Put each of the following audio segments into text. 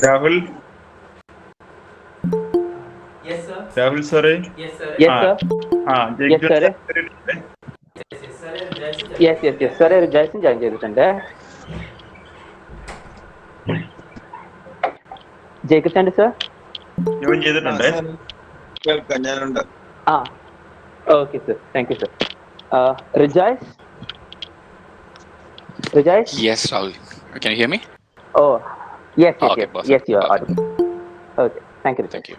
Rahul? Yes, sir. Rahul, sorry. Yes, sir. Yes, sir. Yes, sir. Yes, sir. Jason join ചെയ്തിട്ടുണ്ട്. Jacob Chandy sir join ചെയ്തിട്ടുണ്ട്. കേൾക്കാം, ഞാനുണ്ട്. Okay sir, thank you sir. റിജായ്സ്? Yes, Rahul. Can you hear me? Oh, yes, Okay, yes, perfect, yes, you are perfect. audible. Okay, thank you, Rijays. Thank you.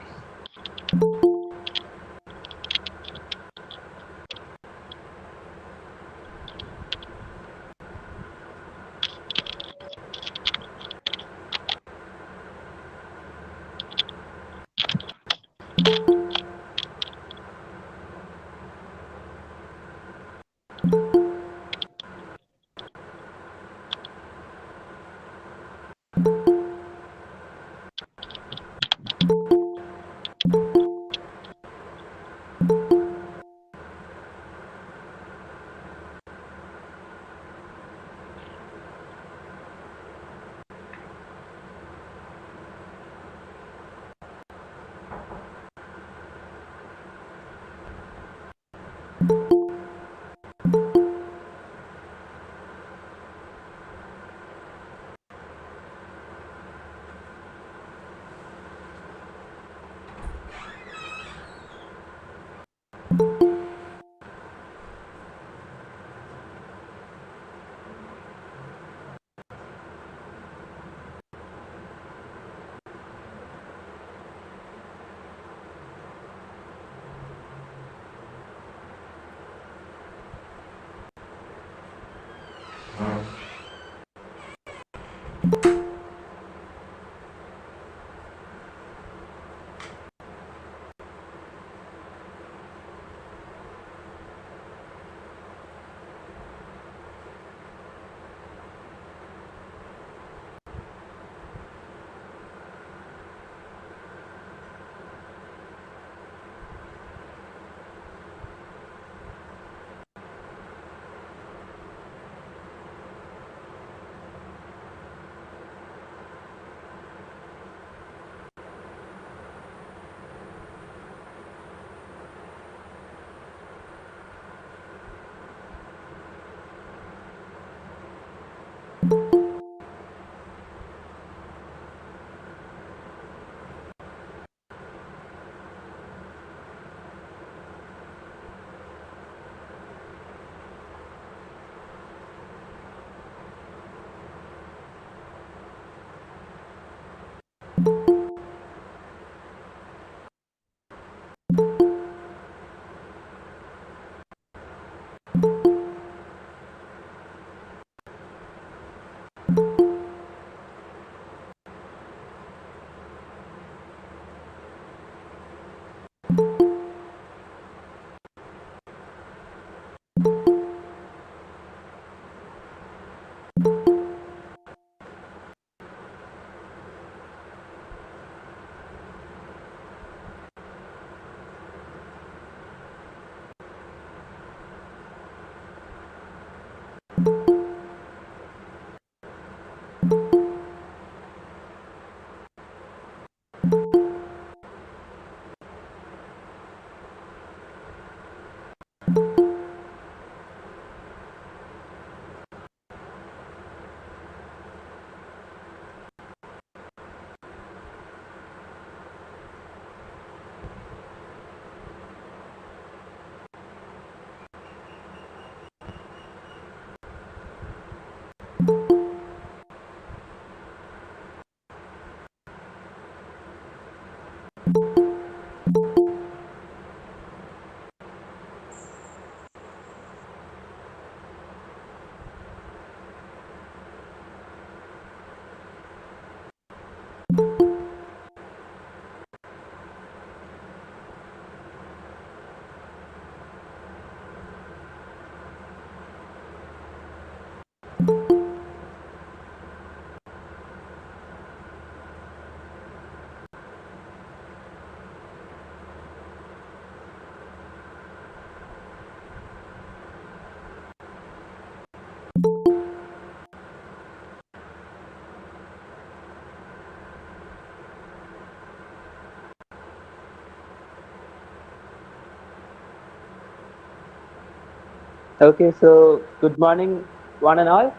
Okay, so good morning, one and all.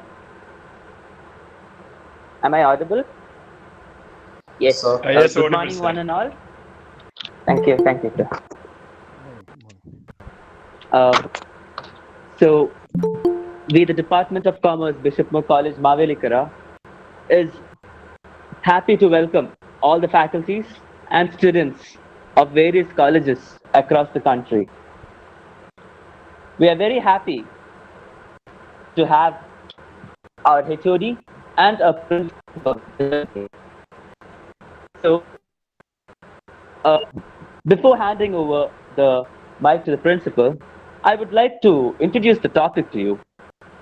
Am I audible? Yes. Sir. Yes, Good audible, morning, sir. one and all. Thank you, sir. Morning, morning. Uh, so, we, the Department of Commerce, Bishop Moore College, Mavelikara, is happy to welcome all the faculties and students of various colleges across the country. We are very happy to have our HOD and our principal. So, uh, before handing over the mic to the principal, I would like to introduce the topic to you.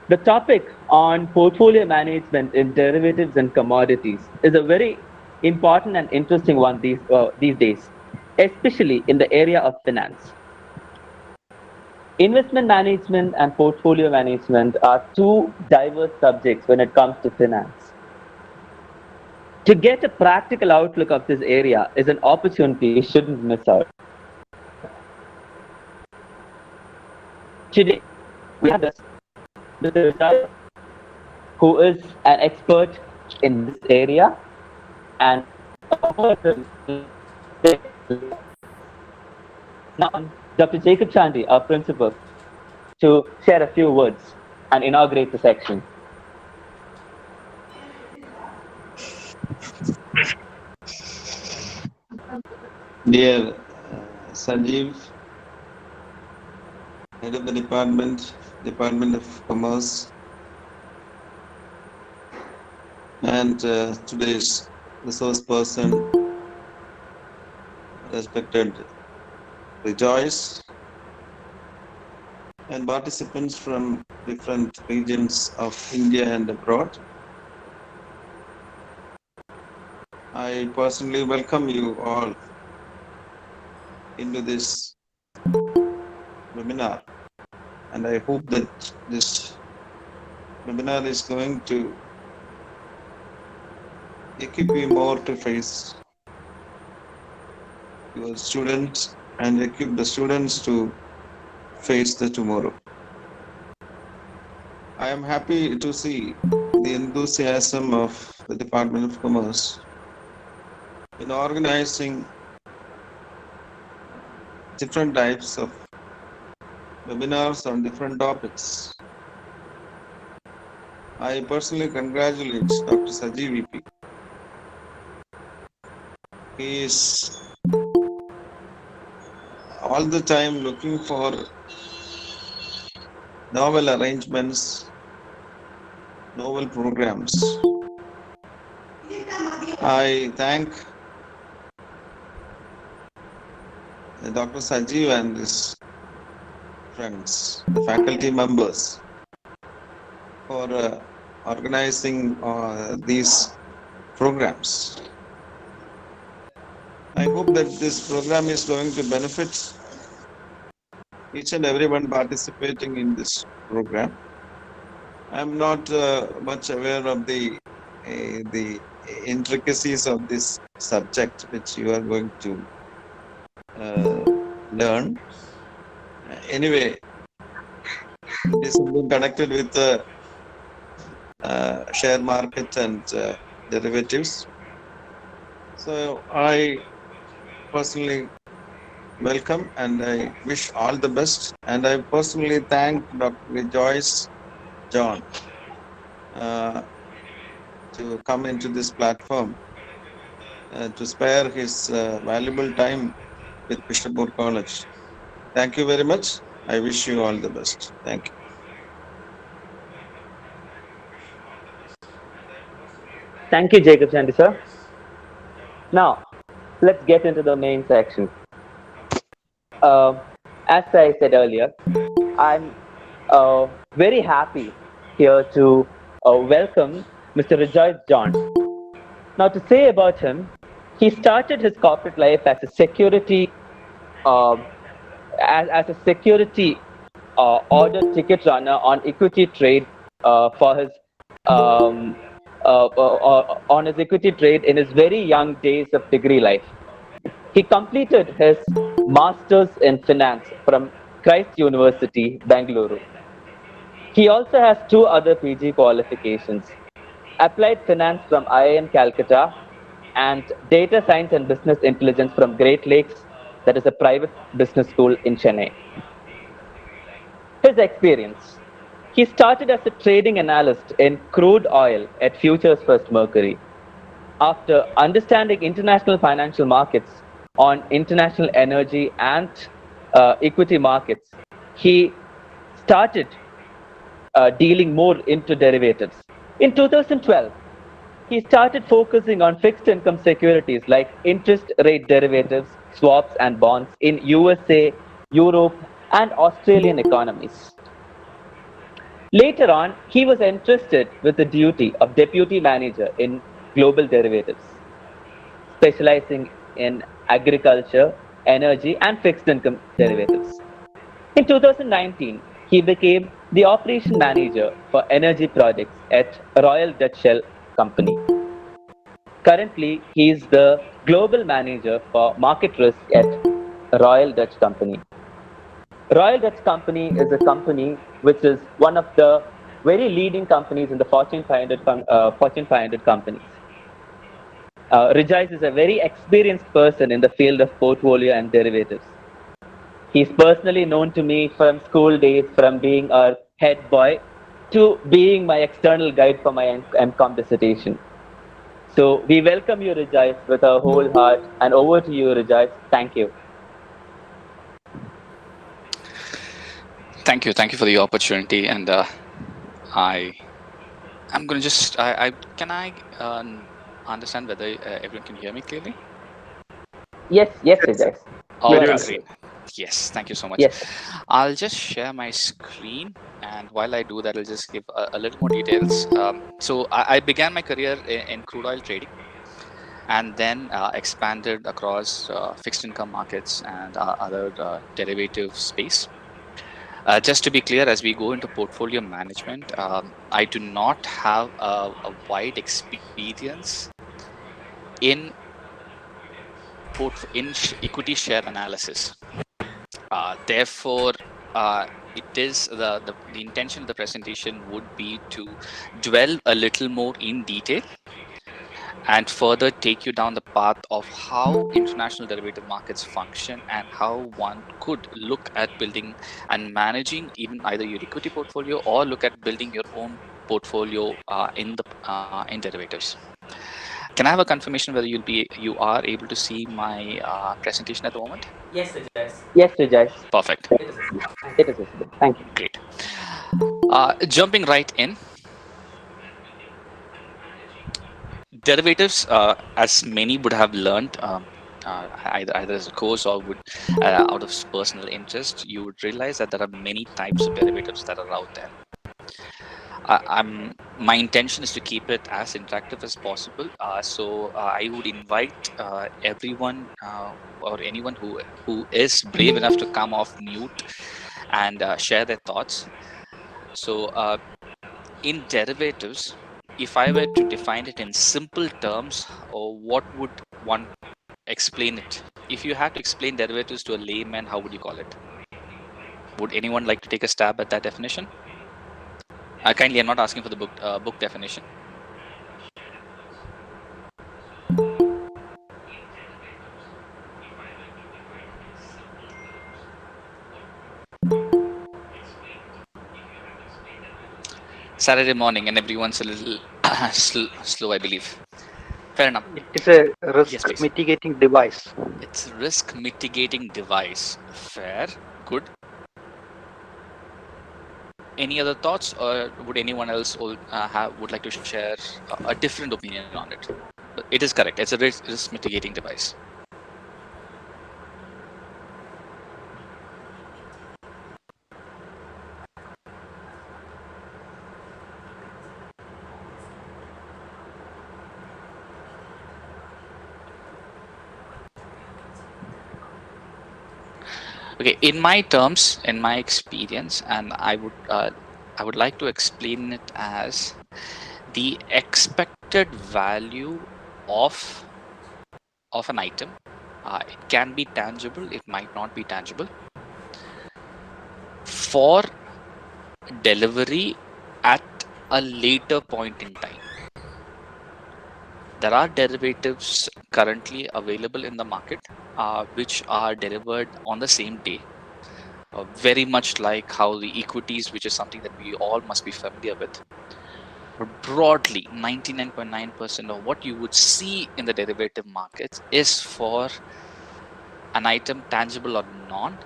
The topic on portfolio management in derivatives and commodities is a very important and interesting one these days, especially in the area of finance. Investment management and portfolio management are two diverse subjects when it comes to finance. To get a practical outlook of this area is an opportunity we shouldn't miss out. Today, we have this Mr. Vijay, who is an expert in this area and now Dr. Jacob Chandy, our principal, to share a few words and inaugurate the section. Dear Sanjeev, head of the Department of Commerce, and today's resource person, respected Rejoice, and participants from different regions of India and abroad. I personally welcome you all into this webinar, and I hope that this webinar is going to equip you more to face your students and equip the students to face the tomorrow. I am happy to see the enthusiasm of the Department of Commerce in organizing different types of webinars on different topics. I personally congratulate Dr. Sajeev VP. He is all the time looking for novel arrangements, novel programs. I thank Dr. Sajeev and his friends, the faculty members, for organizing these programs. I hope that this program is going to benefit each and everyone participating in this program. I'm not much aware of the intricacies of this subject which you are going to learn. Anyway, it is something connected with the share market and derivatives. So I personally welcome and I wish all the best. And I personally thank Dr. Joyce John to come into this platform to spare his valuable time with Bishop Moore College. Thank you very much. I wish you all the best. Thank you. Thank you, Jacob Chandy, sir. Now, let's get into the main section. As I said earlier, I'm very happy here to welcome Mr. Rejoice John. Now, to say about him, he started his corporate life as a security uh, as a security order ticket runner on equity trade for his um, on his equity trade in his very young days of degree life. He completed his master's in finance from Christ University, Bangalore. He also has two other PG qualifications: applied finance from IIM Calcutta and data science and business intelligence from Great Lakes, that is a private business school in Chennai. His experience: he started as a trading analyst in crude oil at Futures First Mercury. After understanding international financial markets on international energy and equity markets, he started dealing more into derivatives. In 2012, he started focusing on fixed income securities like interest rate derivatives, swaps, and bonds in USA, Europe, and Australian economies. Later on, he was entrusted with the duty of deputy manager in global derivatives, specializing in agriculture, energy, and fixed income derivatives. In 2019, he became the operation manager for energy projects at Royal Dutch Shell Company. Currently, he is the global manager for market risk at Royal Dutch Company. Royal Dutch Company is a company which is one of the very leading companies in the Fortune 500, Fortune 500 companies. Rejoice is a very experienced person in the field of portfolio and derivatives. He's personally known to me from school days, from being a head boy to being my external guide for my MCOM dissertation. So we welcome you, Rejoice, with our whole heart. And over to you, Rejoice. Thank you. Thank you for the opportunity, and I'm going to just I can I understand whether everyone can hear me clearly. Yes, Rejoice. Oh, Very Go well. ahead. great. Yes, thank you so much. Yes. I'll just share my screen, and while I do that, I'll just give a little more details. So I began my career in crude oil trading, and then expanded across fixed income markets and other derivative space. Just to be clear, as we go into portfolio management, I do not have a wide experience in equity share analysis. Therefore, it is the intention of the presentation would be to dwell a little more in detail and further take you down the path of how international derivative markets function and how one could look at building and managing even either your equity portfolio or look at building your own portfolio in derivatives. Can I have a confirmation whether you are able to see my presentation at the moment? Yes, Rejoice. Yes, Rejoice. Perfect. It is visible. Thank It you. is visible. Thank you. Great. Jumping right in, derivatives, as many would have learned, either as a course or would out of personal interest, you would realize that there are many types of derivatives that are out there. My intention is to keep it as interactive as possible. So I would invite everyone or anyone who is brave enough to come off mute and share their thoughts. So in derivatives, if I were to define it in simple terms, or what would one explain it? If you had to explain derivatives to a layman, how would you call it? Would anyone like to take a stab at that definition? Kindly, I'm not asking for the book definition. Saturday morning, and everyone's a little slow, I believe. Fair enough. It is a risk Yes, please. mitigating device. It's a risk mitigating device. Fair, good. Any other thoughts, or would anyone else would like to share a different opinion on it? But it is correct. It's a risk mitigating device. Okay, in my terms, in my experience, and I would like to explain it as the expected value of an item. It can be tangible, it might not be tangible, for delivery at a later point in time. There are derivatives currently available in the market which are delivered on the same day. Very much like how the equities, which is something that we all must be familiar with. But broadly, 99.9% of what you would see in the derivative markets is for an item, tangible or non,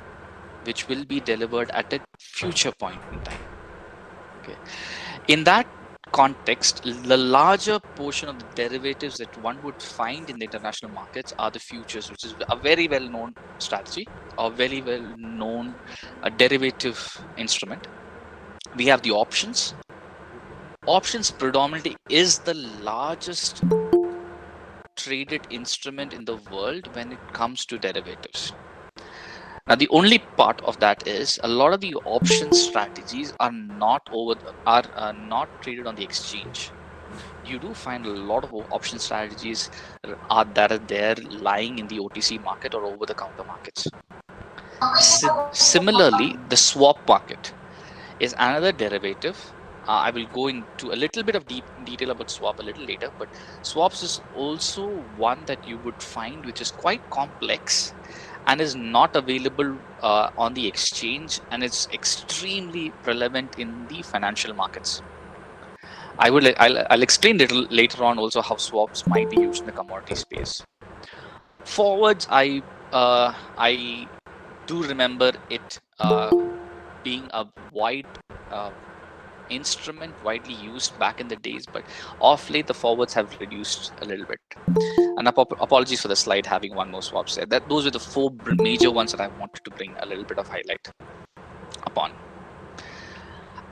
which will be delivered at a future point in time. Okay. In that context, the larger portion of the derivatives that one would find in the international markets are the futures, which is a very well known strategy, a very well known derivative instrument. We have the options. Options predominantly is the largest traded instrument in the world when it comes to derivatives. Now, the only part of that is a lot of the option strategies are not traded on the exchange. You do find a lot of option strategies that are there lying in the OTC market or over the counter markets. Similarly, the swap market is another derivative. I will go into a little bit of deep detail about swap a little later, but swaps is also one that you would find which is quite complex and is not available on the exchange, and it's extremely relevant in the financial markets. I'll explain little later on also how swaps might be used in the commodity space. Forwards, I do remember it being a wide instrument widely used back in the days, but off late the forwards have reduced a little bit. And apologies for the slide having one more swap there. Those were the four major ones that I wanted to bring a little bit of highlight upon.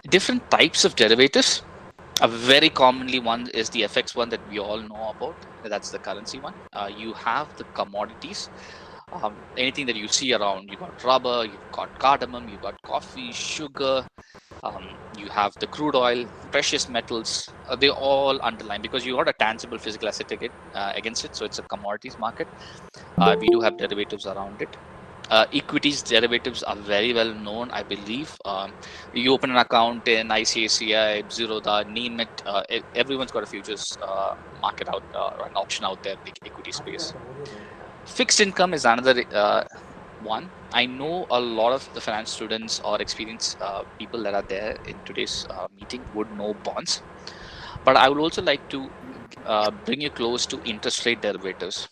Different types of derivatives. A very commonly one is the FX one that we all know about. That's the currency one. You have the commodities. Anything that you see around, you got rubber, you've got cardamom, you've got coffee, sugar, you have the crude oil, precious metals. They all underline because you got a tangible physical asset against it. So it's a commodities market. We do have derivatives around it. Equities derivatives are very well known, I believe. You open an account in ICICI, Zerodha, name it. Everyone's got a futures market out, or an option out there in the equity space. Fixed income is another one. I know a lot of the finance students or experienced people that are there in today's meeting would know bonds, but I would also like to bring you close to interest rate derivatives.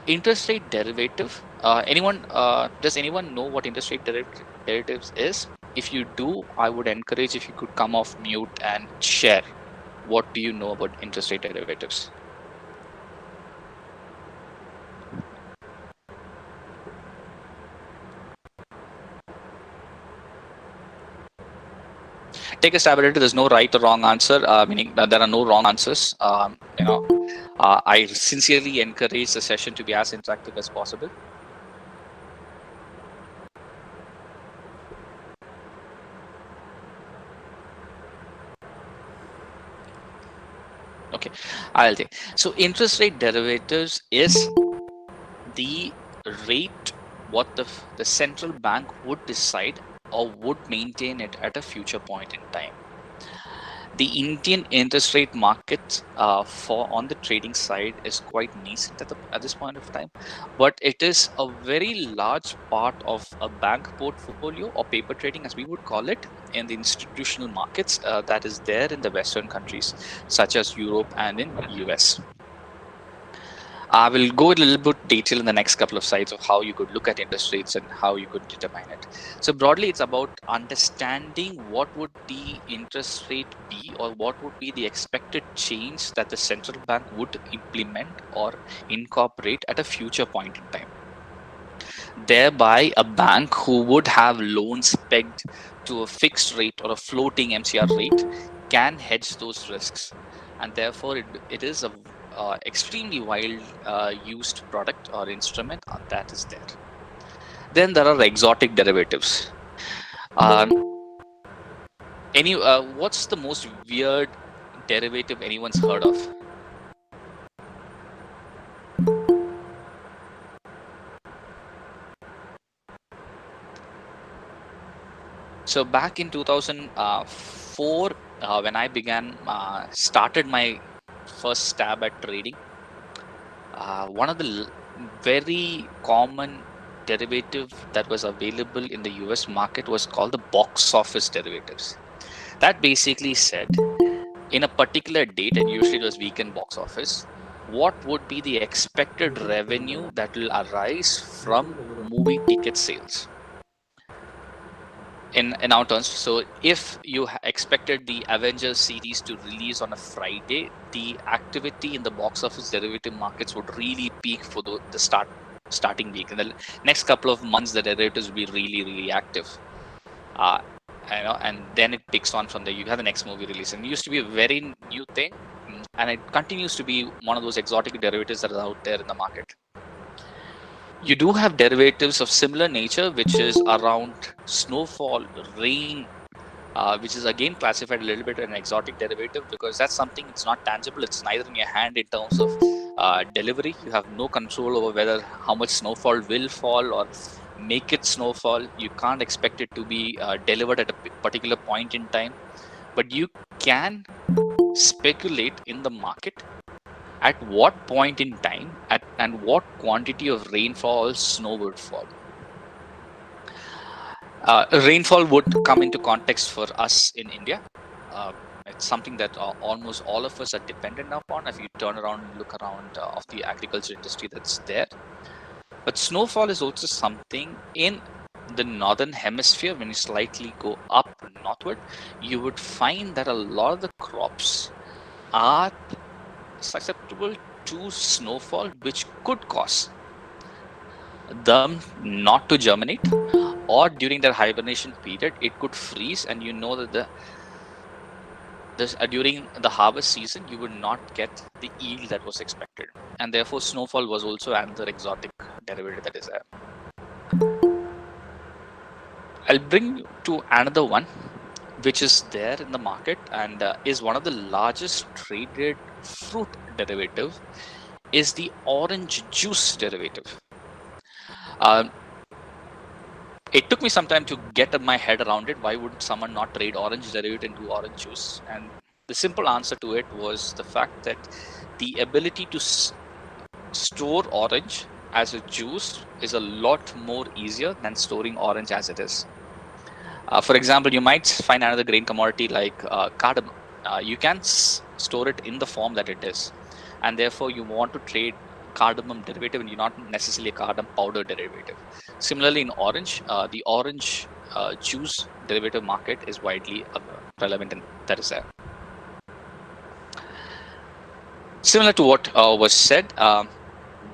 Interest rate derivative. Does anyone know what interest rate derivatives is? If you do, I would encourage if you could come off mute and share. What do you know about interest rate derivatives? Take a stab at it. There's no right or wrong answer, meaning that there are no wrong answers. I sincerely encourage the session to be as interactive as possible. Okay, I'll take. So interest rate derivatives is the rate what the central bank would decide or would maintain it at a future point in time. The Indian interest rate market for on the trading side is quite nascent at this point of time, but it is a very large part of a bank portfolio or paper trading, as we would call it, in the institutional markets that is there in the Western countries, such as Europe and in US. I will go a little bit detail in the next couple of slides of how you could look at interest rates and how you could determine it. So broadly, it's about understanding what would the interest rate be, or what would be the expected change that the central bank would implement or incorporate at a future point in time. Thereby, a bank who would have loans pegged to a fixed rate or a floating MCR rate can hedge those risks, and therefore it is a extremely wild used product or instrument that is there. Then there are exotic derivatives. Um, what's the most weird derivative anyone's heard of? So back in 2004, when I started my first stab at trading, one of the very common derivative that was available in the US market was called the box office derivatives. That basically said, in a particular date, and usually it was weekend box office, what would be the expected revenue that will arise from movie ticket sales? In our terms, so if you expected the Avengers series to release on a Friday, the activity in the box office derivative markets would really peak for the starting week. In the next couple of months, the derivatives will be really active. And then it picks on from there. You have the next movie release, and it used to be a very new thing, and it continues to be one of those exotic derivatives that are out there in the market. You do have derivatives of similar nature, which is around snowfall, rain, which is again classified a little bit an exotic derivative because that's something it's not tangible. It's neither in your hand in terms of delivery. You have no control over whether how much snowfall will fall or make it snowfall. You can't expect it to be delivered at a particular point in time, but you can speculate in the market at what point in time and what quantity of rainfall snow would fall. Rainfall would come into context for us in India. It's something that almost all of us are dependent upon if you turn around and look around of the agriculture industry that's there. But snowfall is also something in the northern hemisphere. When you slightly go up northward, you would find that a lot of the crops are susceptible to snowfall, which could cause them not to germinate, or during their hibernation period it could freeze, and you know that during the harvest season you would not get the yield that was expected, and therefore snowfall was also another exotic derivative that is there. I'll bring you to another one which is there in the market and is one of the largest traded fruit derivative, is the orange juice derivative. It took me some time to get my head around it. Why would someone not trade orange derivative into orange juice? And the simple answer to it was the fact that the ability to store orange as a juice is a lot more easier than storing orange as it is. For example, you might find another grain commodity like cardamom. You can store it in the form that it is, and therefore you want to trade cardamom derivative and you're not necessarily a cardamom powder derivative. Similarly, in orange, the orange juice derivative market is widely relevant, and that is there. Similar to what was said,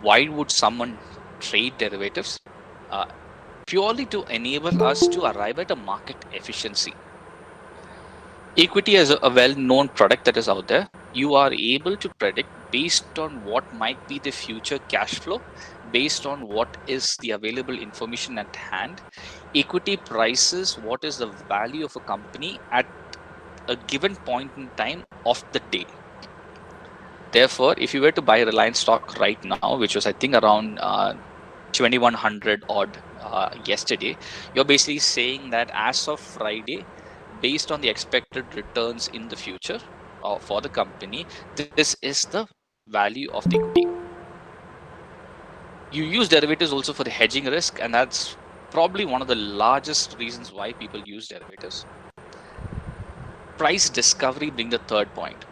why would someone trade derivatives? Purely to enable us to arrive at a market efficiency. Equity is a well-known product that is out there. You are able to predict based on what might be the future cash flow, based on what is the available information at hand. Equity prices what is the value of a company at a given point in time of the day. Therefore, if you were to buy Reliance stock right now, which was I think around 2100 odd yesterday, you're basically saying that as of Friday, based on the expected returns in the future for the company, this is the value of the equity. You use derivatives also for the hedging risk, and that's probably one of the largest reasons why people use derivatives. Price discovery being the third point.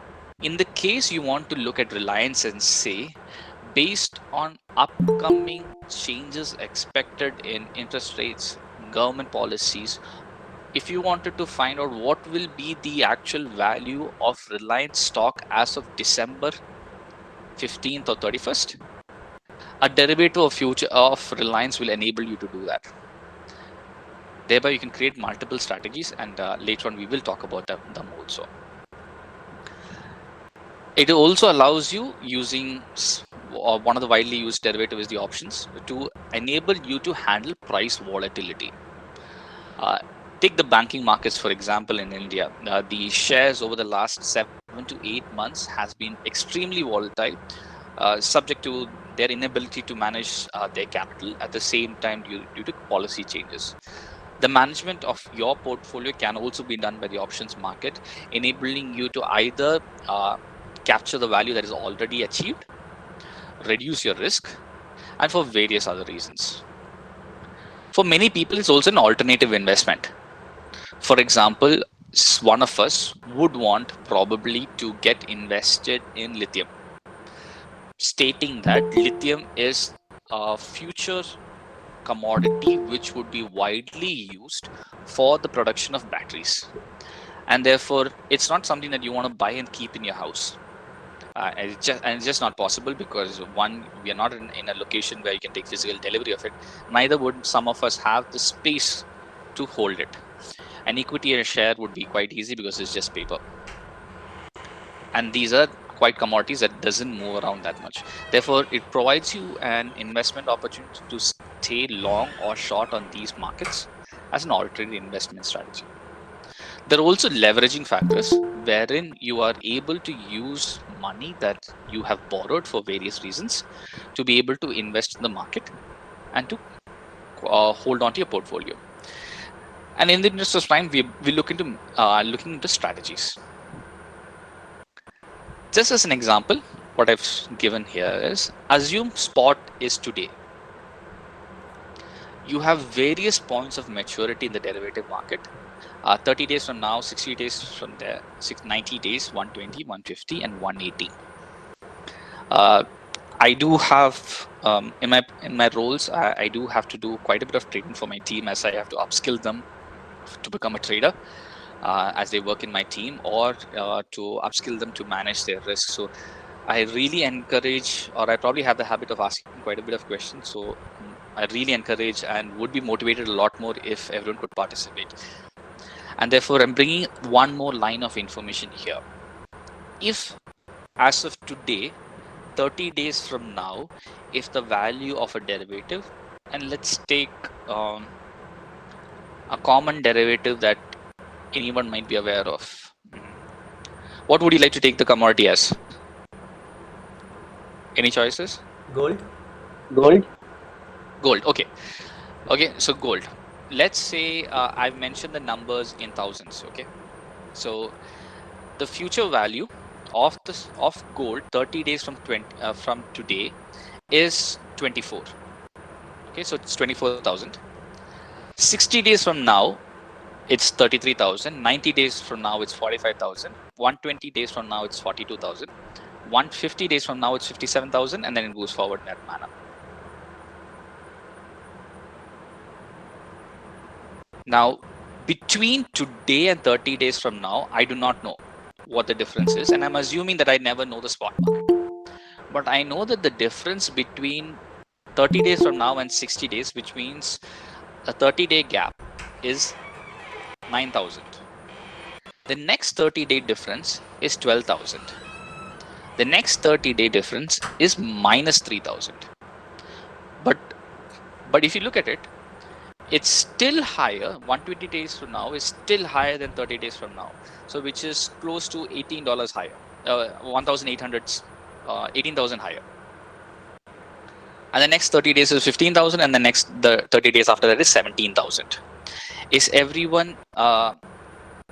In the case you want to look at Reliance and say, based on upcoming changes expected in interest rates, government policies, if you wanted to find out what will be the actual value of Reliance stock as of December 15th or 31st, a derivative of future of Reliance will enable you to do that. Thereby, you can create multiple strategies, and later on we will talk about them also. It also allows you, using one of the widely used derivative is the options to enable you to handle price volatility. Take the banking markets, for example, in India. The shares over the last 7 to 8 months has been extremely volatile, subject to their inability to manage their capital at the same time due to policy changes. The management of your portfolio can also be done by the options market, enabling you to either capture the value that is already achieved, reduce your risk, and for various other reasons. For many people, it's also an alternative investment. For example, one of us would want probably to get invested in lithium, stating that lithium is a future commodity which would be widely used for the production of batteries. And therefore, it's not something that you want to buy and keep in your house. And it's just not possible because one, we are not in a location where you can take physical delivery of it. Neither would some of us have the space to hold it. An equity and share would be quite easy because it's just paper. And these are quite commodities that doesn't move around that much. Therefore, it provides you an investment opportunity to stay long or short on these markets as an alternative investment strategy. There are also leveraging factors wherein you are able to use money that you have borrowed for various reasons to be able to invest in the market and to hold on to your portfolio. And in the interest of time, we look into looking into strategies. Just as an example, what I've given here is assume spot is today. You have various points of maturity in the derivative market. 30 days from now, 60 days from there, 90 days, 120, 150, and 180. I do have in my roles, I do have to do quite a bit of training for my team as I have to upskill them to become a trader as they work in my team, or to upskill them to manage their risk. So I really encourage, or I probably have the habit of asking quite a bit of questions. So I really encourage and would be motivated a lot more if everyone could participate. And therefore, I'm bringing one more line of information here. If, as of today, 30 days from now, if the value of a derivative, and let's take a common derivative that anyone might be aware of. What would you like to take the commodity as? Any choices? Gold. Gold. Gold. Okay. Okay. So gold. Let's say I've mentioned the numbers in thousands. Okay. So the future value of gold 30 days from today is 24. Okay. So it's 24,000. 60 days from now, it's 33,000. 90 days from now, it's 45,000. 120 days from now, it's 42,000. 150 days from now, it's 57,000, and then it goes forward in that manner. Now, between today and 30 days from now, I do not know what the difference is, and I'm assuming that I never know the spot market. But I know that the difference between 30 days from now and 60 days, which means a 30-day gap, is 9,000. The next 30-day difference is 12,000. The next 30-day difference is minus 3,000. But if you look at it, it's still higher. 120 days from now is still higher than 30 days from now. So which is close to $18 higher, 1,800, 18,000 higher. And the next 30 days is 15,000, and the 30 days after that is 17,000. Is everyone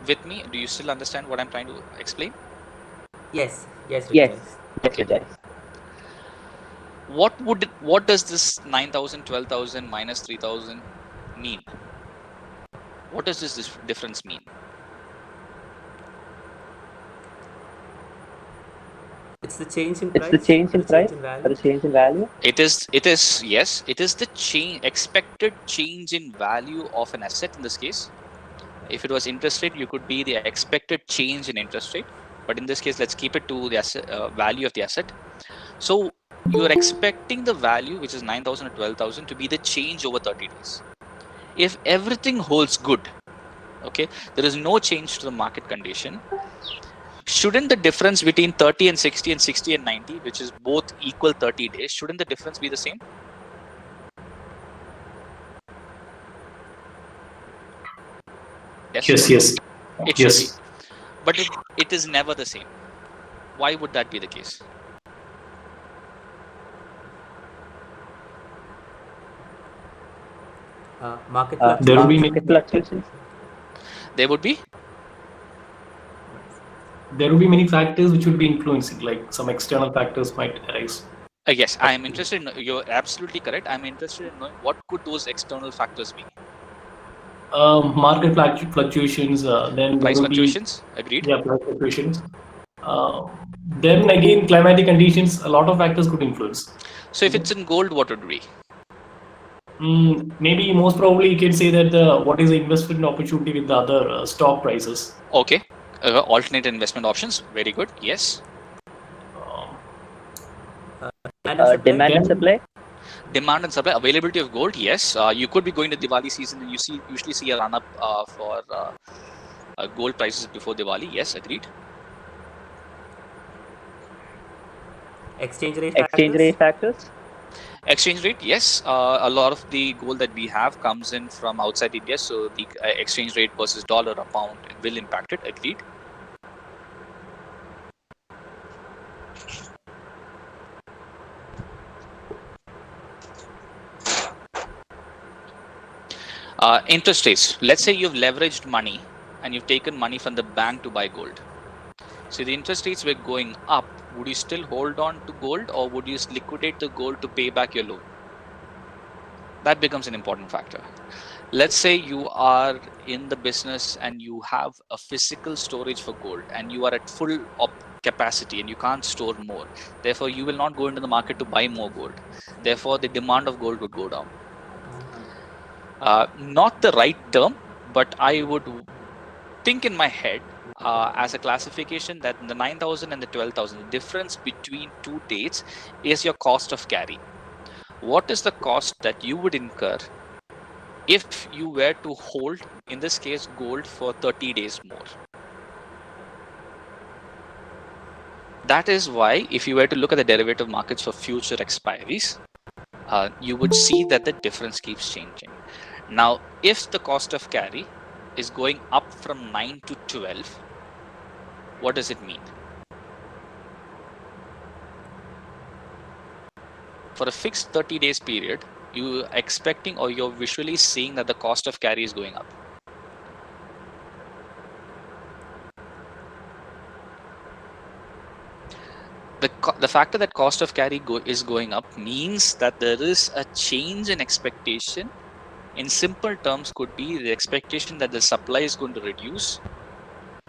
with me? Do you still understand what I'm trying to explain? Yes. Yes. Yes. Yes. What does this 9,000, 12,000 minus 3,000 mean? What does this difference mean? It's the change in price. It's the change in price value. or the change in value. It is yes. It is the expected change in value of an asset in this case. If it was interest rate, you could be the expected change in interest rate. But in this case, let's keep it to the asset, value of the asset. So you're expecting the value, which is 9,000 or 12,000, to be the change over 30 days. If everything holds good, okay, there is no change to the market condition, shouldn't the difference between 30 and 60 and 60 and 90, which is both equal 30 days, shouldn't the difference be the same? Yes. Yes. It should Yes. be. But it is never the same. Why would that be the case? Market There will be market fluctuations. There would be? There will be many factors which will be influencing, like some external factors might arise. Yes, I am interested in, you're absolutely correct. I'm interested in knowing what could those external factors be? Market fluctuations, then Price there will fluctuations, agreed. Be, yeah, price fluctuations. Then again, climatic conditions, a lot of factors could influence. So if it's in gold, what would it be? Maybe most probably you can say that what is the investment opportunity with the other stock prices. Okay, alternate investment options, very good, yes. Demand and supply. Demand and supply, availability of gold, yes. You could be going to Diwali season and you usually see a run up for gold prices before Diwali. Yes, agreed. exchange rate factors. Exchange rate, yes. A lot of the gold that we have comes in from outside India, so the exchange rate versus dollar or pound will impact it. Agreed. Interest rates. Let's say you've leveraged money and you've taken money from the bank to buy gold. So the interest rates were going up. Would you still hold on to gold or would you liquidate the gold to pay back your loan? That becomes an important factor. Let's say you are in the business and you have a physical storage for gold and you are at full capacity and you can't store more. Therefore, you will not go into the market to buy more gold. Therefore, the demand of gold would go down. Not the right term, but I would think in my head as a classification that the 9,000 and the 12,000, the difference between two dates is your cost of carry. What is the cost that you would incur if you were to hold, in this case, gold for 30 days more? That is why if you were to look at the derivative markets for future expiries, you would see that the difference keeps changing. Now, if the cost of carry is going up from 9 to 12, what does it mean? For a fixed 30 days period, you're expecting or you're visually seeing that the cost of carry is going up. The factor that cost of carry is going up means that there is a change in expectation. In simple terms, could be the expectation that the supply is going to reduce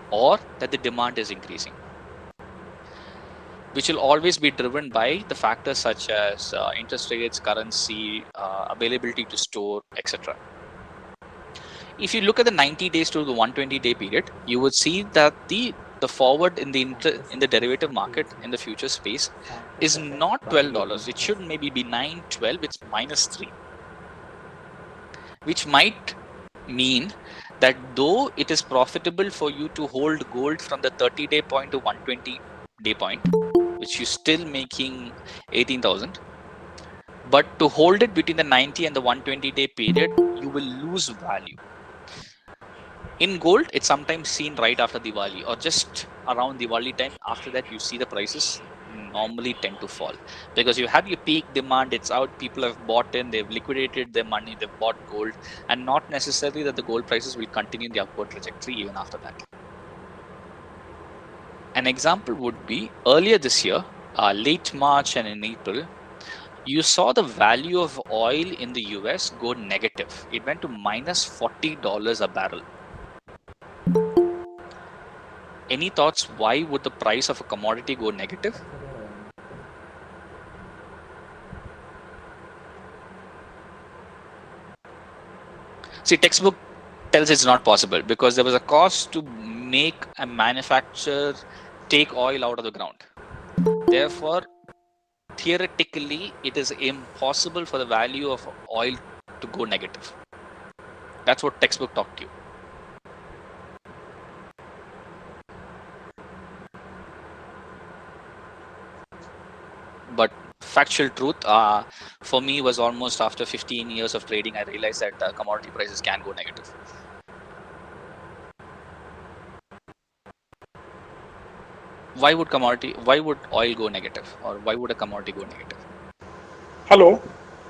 or that the demand is increasing, which will always be driven by the factors such as interest rates, currency, availability to store, etc. If you look at the 90 days to the 120-day period, you would see that the forward in the derivative market in the future space is not $12. It should maybe be 9, 12. It's -3, which might mean that though it is profitable for you to hold gold from the 30-day point to 120-day point, which you're still making 18,000, but to hold it between the 90 and the 120-day period, you will lose value. In gold, it's sometimes seen right after Diwali or just around Diwali time. After that, you see the prices normally tend to fall because you have your peak demand, it's out, people have bought in, they've liquidated their money, they've bought gold, and not necessarily that the gold prices will continue the upward trajectory even after that. An example would be earlier this year, late March and in April, you saw the value of oil in the US go negative. It went to -$40 a barrel. Any thoughts why would the price of a commodity go negative? See, textbook tells it's not possible because there was a cost to make a manufacturer take oil out of the ground. Therefore, theoretically, it is impossible for the value of oil to go negative. That's what textbook taught you. factual truth. For me, was almost after 15 years of trading, I realized that commodity prices can go negative. Why would oil go negative, or why would a commodity go negative? Hello.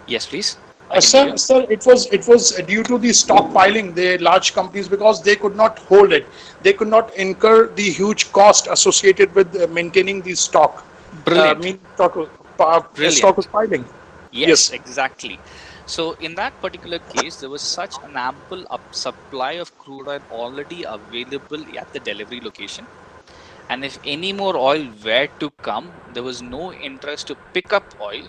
Yes, please. I can hear Sir, you. it was due to the stockpiling, the large companies, because they could not hold it. They could not incur the huge cost associated with maintaining the stock. Brilliant. Stock was Brilliant. piling. Yes, Yes. exactly. So in that particular case, there was such an ample supply of crude oil already available at the delivery location. And if any more oil were to come, there was no interest to pick up oil.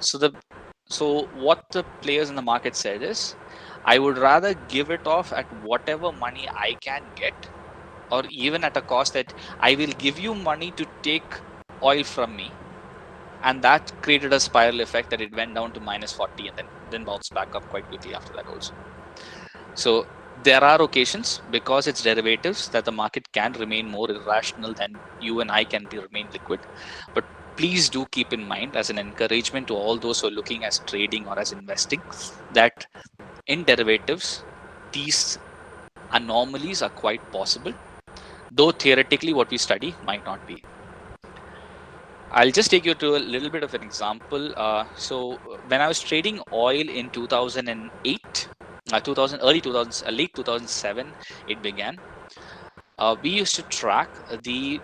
So what the players in the market said is, I would rather give it off at whatever money I can get, or even at a cost that I will give you money to take oil from me. And that created a spiral effect that it went down to minus 40 and then bounced back up quite quickly after that also. So there are occasions, because it's derivatives, that the market can remain more irrational than you and I can remain liquid. But please do keep in mind, as an encouragement to all those who are looking as trading or as investing, that in derivatives, these anomalies are quite possible, though theoretically what we study might not be. I'll just take you to a little bit of an example. So when I was trading oil in 2008, 2000, early 2000s, late 2007, it began. We used to track the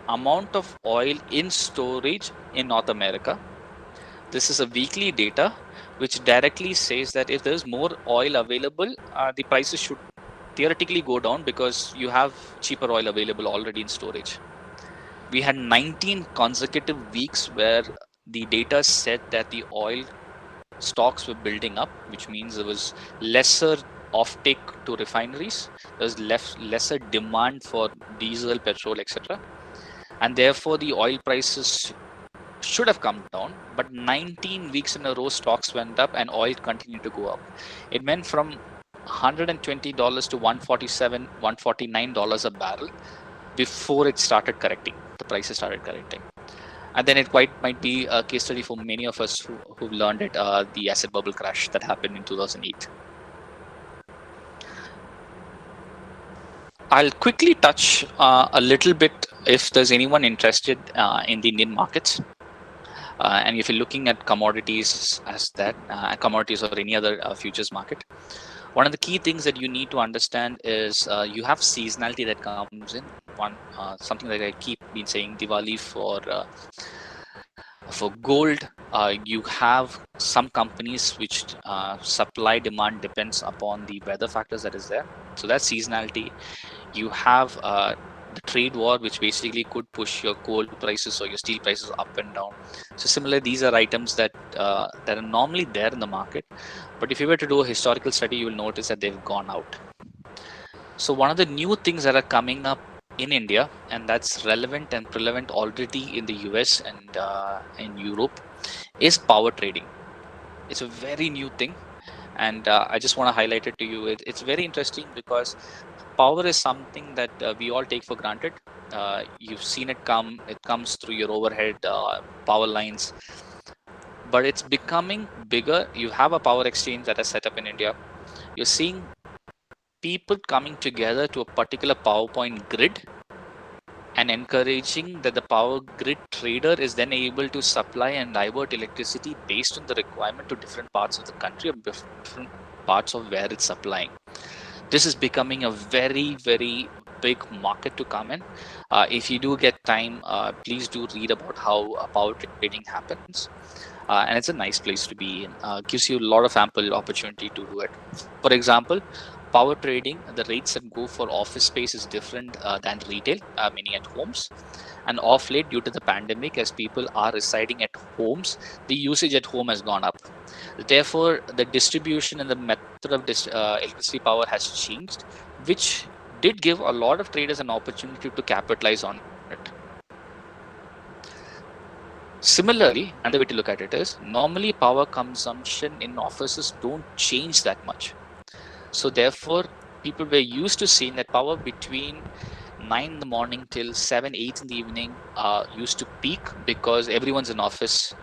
amount of oil in storage in North America. This is a weekly data which directly says that if there's more oil available, the prices should theoretically go down because you have cheaper oil available already in storage. We had 19 consecutive weeks where the data said that the oil stocks were building up, which means there was lesser offtake to refineries, there was lesser demand for diesel, petrol, etc. And therefore the oil prices should have come down, but 19 weeks in a row stocks went up and oil continued to go up. It went from $120 to $147, $149 a barrel before it started correcting. The prices started correcting. And then it quite might be a case study for many of us who've learned it, the asset bubble crash that happened in 2008. I'll quickly touch a little bit if there's anyone interested in the Indian markets. And if you're looking at commodities as that, commodities or any other futures market, one of the key things that you need to understand is you have seasonality that comes in. Something that I keep been saying, Diwali for gold, you have some companies which supply demand depends upon the weather factors that is there. So that's seasonality. You have the trade war, which basically could push your coal prices or your steel prices up and down. So similarly, these are items that are normally there in the market. But if you were to do a historical study, you will notice that they've gone out. So one of the new things that are coming up in India, and that's relevant and prevalent already in the US and in Europe, is power trading. It's a very new thing, and I just want to highlight it to you. It's very interesting because power is something that we all take for granted. You've seen it come; it comes through your overhead power lines, but it's becoming bigger. You have a power exchange that is set up in India. You're seeing people coming together to a particular PowerPoint grid and encouraging that the power grid trader is then able to supply and divert electricity based on the requirement to different parts of the country or different parts of where it's supplying. This is becoming a very, very big market to come in. If you do get time, please do read about how power trading happens. And it's a nice place to be in. Gives you a lot of ample opportunity to do it. For example, power trading, the rates that go for office space is different than retail, meaning at homes. And off late, due to the pandemic, as people are residing at homes, the usage at home has gone up. Therefore, the distribution and the method of electricity power has changed, which did give a lot of traders an opportunity to capitalize on it. Similarly, another way to look at it is, normally power consumption in offices don't change that much. So therefore, people were used to seeing that power between 9 in the morning till 7, 8 in the evening used to peak because everyone's in office.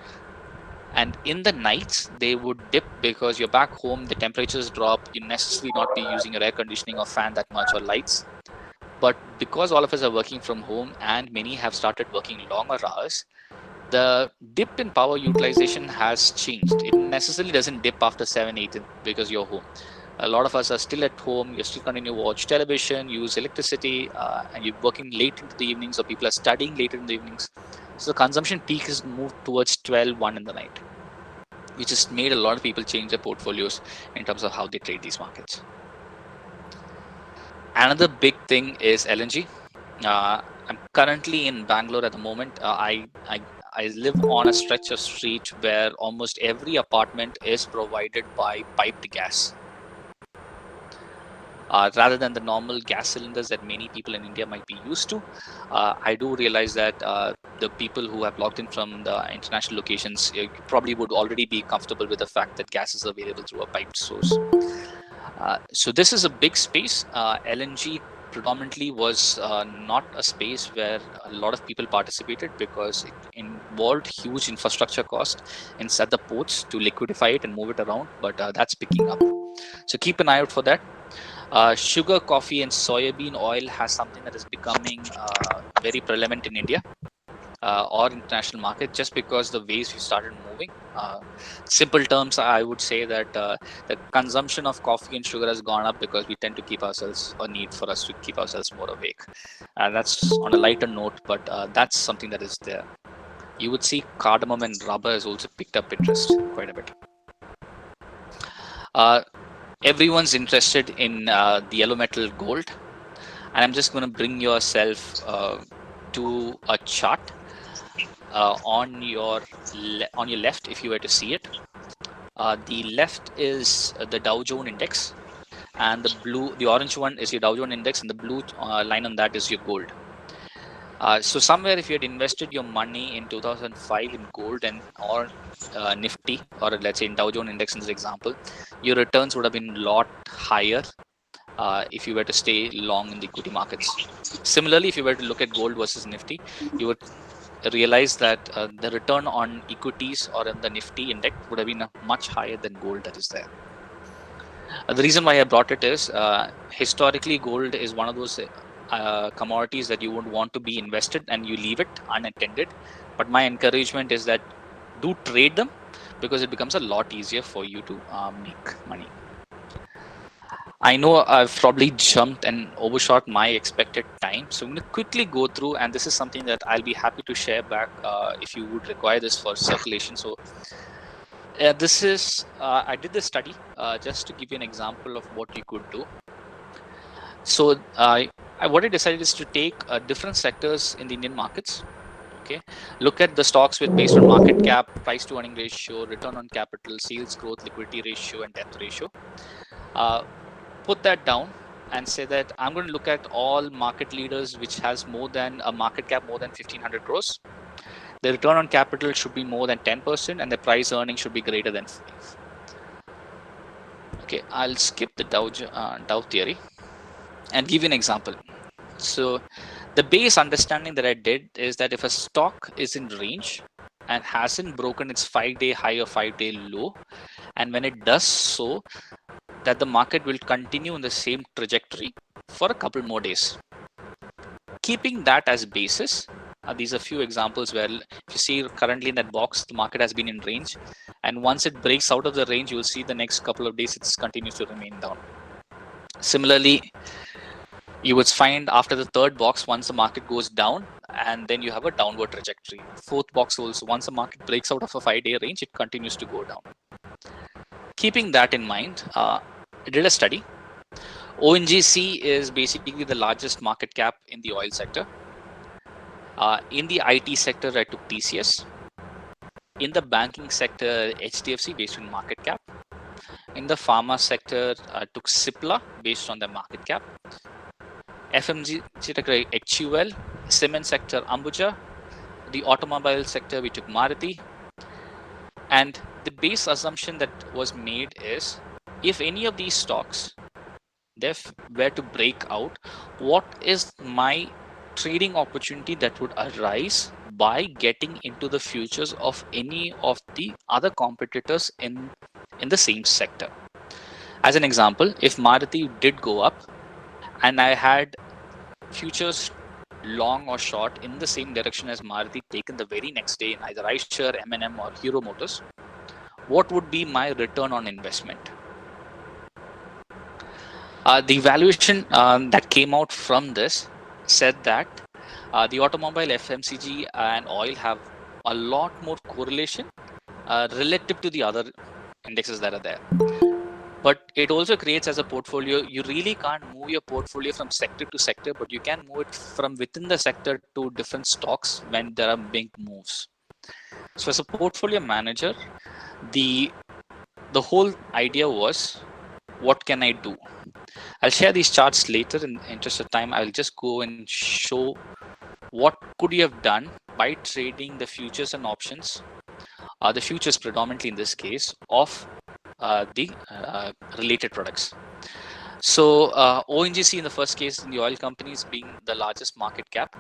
And in the nights, they would dip because you're back home, the temperatures drop, you necessarily not be using your air conditioning or fan that much or lights. But because all of us are working from home and many have started working longer hours, the dip in power utilization has changed. It necessarily doesn't dip after 7, 8 because you're home. A lot of us are still at home. You still continue to watch television, use electricity, and you're working late into the evenings, or people are studying later in the evenings. So the consumption peak is moved towards 12, 1 in the night, which has made a lot of people change their portfolios in terms of how they trade these markets. Another big thing is LNG. I'm currently in Bangalore at the moment. I live on a stretch of street where almost every apartment is provided by piped gas. Rather than the normal gas cylinders that many people in India might be used to, I do realize that the people who have logged in from the international locations probably would already be comfortable with the fact that gas is available through a piped source. So this is a big space. LNG predominantly was not a space where a lot of people participated because it involved huge infrastructure cost inside the ports to liquidify it and move it around, but that's picking up. So keep an eye out for that. Sugar, coffee, and soybean oil has something that is becoming very prevalent in India or international market, just because the ways we started moving. Simple terms, I would say that the consumption of coffee and sugar has gone up because we tend to keep ourselves, a need for us to keep ourselves more awake. That's on a lighter note, but that's something that is there. You would see cardamom and rubber has also picked up interest quite a bit. Everyone's interested in the yellow metal gold, and I'm just going to bring yourself to a chart on your left, if you were to see it. The left is the Dow Jones index, and the orange one is your Dow Jones index, and the blue line on that is your gold. So somewhere, if you had invested your money in 2005 in gold and or Nifty, or let's say in Dow Jones index in this example, your returns would have been a lot higher if you were to stay long in the equity markets. Similarly, if you were to look at gold versus Nifty, you would realize that the return on equities or in the Nifty index would have been much higher than gold that is there. The reason why I brought it is historically gold is one of those commodities that you would want to be invested and you leave it unattended. But my encouragement is that do trade them, because it becomes a lot easier for you to make money. I know I've probably jumped and overshot my expected time, so I'm going to quickly go through, and this is something that I'll be happy to share back if you would require this for circulation. So this is, I did this study just to give you an example of what you could do. So what I decided is to take different sectors in the Indian markets. Okay, look at the stocks with based on market cap, price to earning ratio, return on capital, sales growth, liquidity ratio, and debt ratio. Put that down and say that I'm going to look at all market leaders which has more than a market cap more than 1500 crores. The return on capital should be more than 10%, and the price earning should be greater than 5. Okay, I'll skip the Dow theory and give you an example. So the base understanding that I did is that if a stock is in range and hasn't broken its 5-day high or 5-day low, and when it does so, that the market will continue in the same trajectory for a couple more days. Keeping that as basis, these are a few examples where if you see currently in that box, the market has been in range, and once it breaks out of the range, you will see the next couple of days it continues to remain down. Similarly, you would find after the third box, once the market goes down, and then you have a downward trajectory. Fourth box also, once the market breaks out of a 5-day range, it continues to go down. Keeping that in mind, I did a study. ONGC is basically the largest market cap in the oil sector. In the IT sector, I took TCS. In the banking sector, HDFC based on market cap. In the pharma sector, I took Cipla based on the market cap. FMG sector, HUL. Cement sector, Ambuja. The automobile sector, we took Maruti. And the base assumption that was made is if any of these stocks were to break out, what is my trading opportunity that would arise by getting into the futures of any of the other competitors in the same sector. As an example, if Maruti did go up and I had futures long or short in the same direction as Maruti taken the very next day in either iShare, M&M or Hero Motors, what would be my return on investment? The valuation that came out from this said that the automobile, FMCG and oil have a lot more correlation relative to the other indexes that are there. But it also creates as a portfolio, you really can't move your portfolio from sector to sector, but you can move it from within the sector to different stocks when there are big moves. So as a portfolio manager, the whole idea was, what can I do? I'll share these charts later in the interest of time. I'll just go and show what could you have done by trading the futures and options, the futures predominantly in this case, of the related products. So ONGC in the first case, in the oil companies being the largest market cap.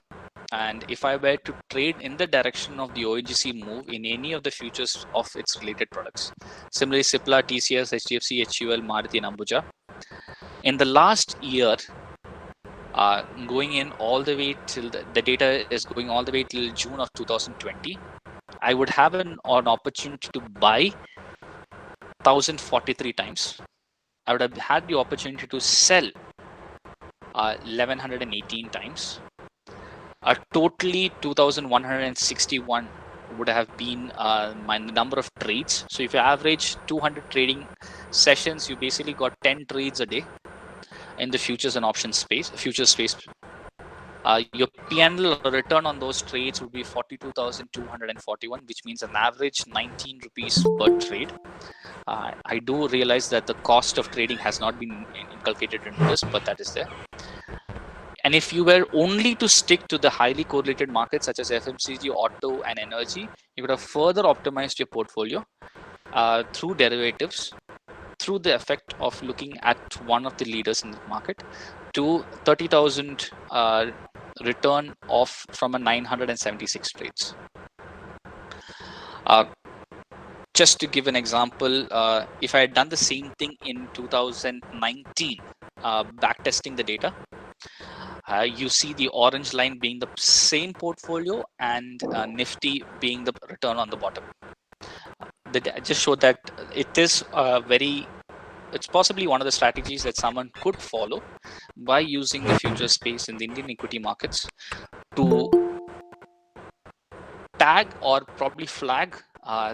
And if I were to trade in the direction of the ONGC move in any of the futures of its related products, similarly Cipla, TCS, HDFC, HUL, Maruti and Ambuja, in the last year, going in all the way till the data is going all the way till June of 2020, I would have an opportunity to buy 1043 times. I would have had the opportunity to sell 1118 times. Totally 2161 would have been my number of trades. So if you average 200 trading sessions, you basically got 10 trades a day in the futures and options space, your P&L return on those trades would be 42,241, which means an average 19 rupees per trade. I do realize that the cost of trading has not been inculcated into this, but that is there. And if you were only to stick to the highly correlated markets such as FMCG, auto, and energy, you would have further optimized your portfolio through derivatives, through the effect of looking at one of the leaders in the market, to 30,000 return from a 976 trades. Just to give an example, if I had done the same thing in 2019, backtesting the data, you see the orange line being the same portfolio and Nifty being the return on the bottom. I just showed that it is it's possibly one of the strategies that someone could follow by using the future space in the Indian equity markets to tag or probably flag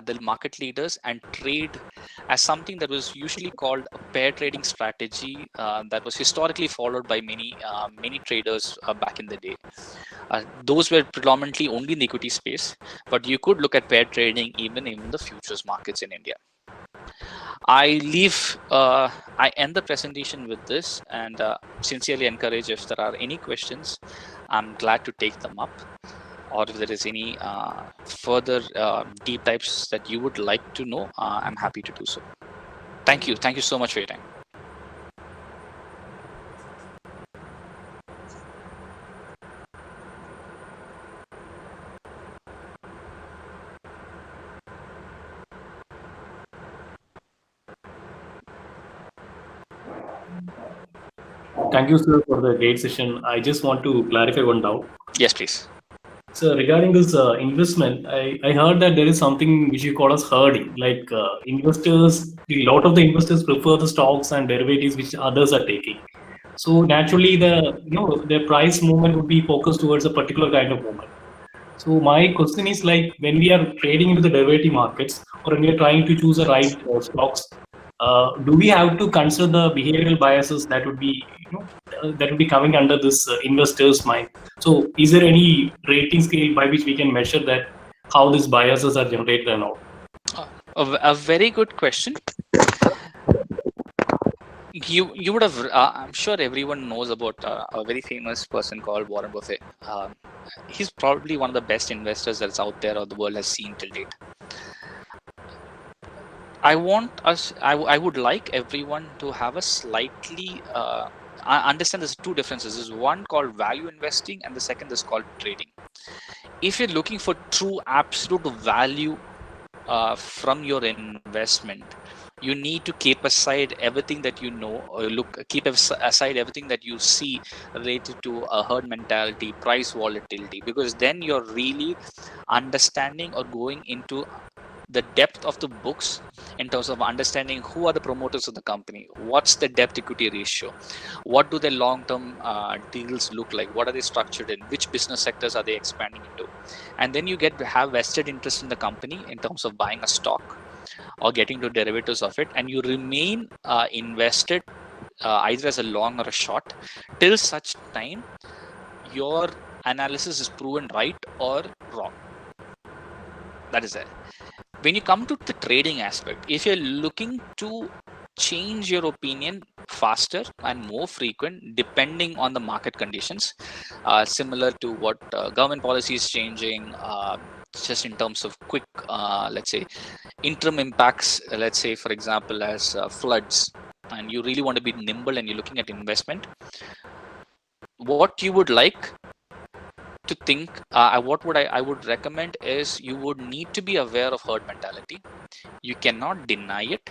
the market leaders and trade as something that was usually called a pair trading strategy that was historically followed by many traders back in the day. Those were predominantly only in the equity space, but you could look at pair trading even in the futures markets in India. I end the presentation with this, and sincerely encourage, if there are any questions, I'm glad to take them up. Or if there is any further deep dives that you would like to know, I'm happy to do so. Thank you. Thank you so much for your time. Thank you, sir, for the great session. I just want to clarify one doubt. Yes, please. So regarding this investment, I heard that there is something which you call as herding. Like investors, a lot of the investors prefer the stocks and derivatives which others are taking. So naturally, the price movement would be focused towards a particular kind of movement. So my question is, like, when we are trading into the derivative markets, or when we are trying to choose the right stocks, do we have to consider the behavioral biases that would be coming under this investor's mind? So is there any rating scale by which we can measure that, how these biases are generated and all? A very good question. You would have, I'm sure everyone knows about a very famous person called Warren Buffett. He's probably one of the best investors that's out there or the world has seen till date. I would like everyone to have a slightly I understand there's two differences. There's one called value investing and the second is called trading. If you're looking for true absolute value from your investment, you need to keep aside everything that you know, or keep aside everything that you see related to a herd mentality, price volatility, because then you're really understanding or going into the depth of the books in terms of understanding who are the promoters of the company, what's the debt equity ratio, what do their long term deals look like, what are they structured in, which business sectors are they expanding into, and then you get to have vested interest in the company in terms of buying a stock or getting to derivatives of it, and you remain invested either as a long or a short till such time your analysis is proven right or wrong. That is it. When you come to the trading aspect, if you're looking to change your opinion faster and more frequent depending on the market conditions, similar to what government policy is changing, just in terms of quick, let's say, interim impacts, let's say, for example, as floods, and you really want to be nimble and you're looking at investment, what you would like to think, I would recommend is you would need to be aware of herd mentality. You cannot deny it,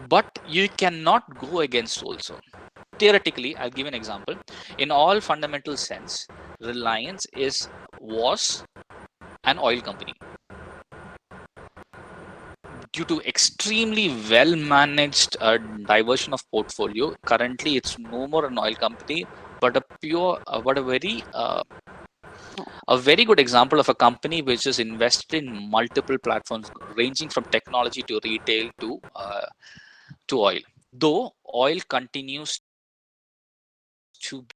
but you cannot go against also. Theoretically, I'll give an example. In all fundamental sense, Reliance was an oil company. Due to extremely well managed diversion of portfolio, currently it's no more an oil company, but a very good example of a company which is invested in multiple platforms, ranging from technology to retail to oil. Though oil continues to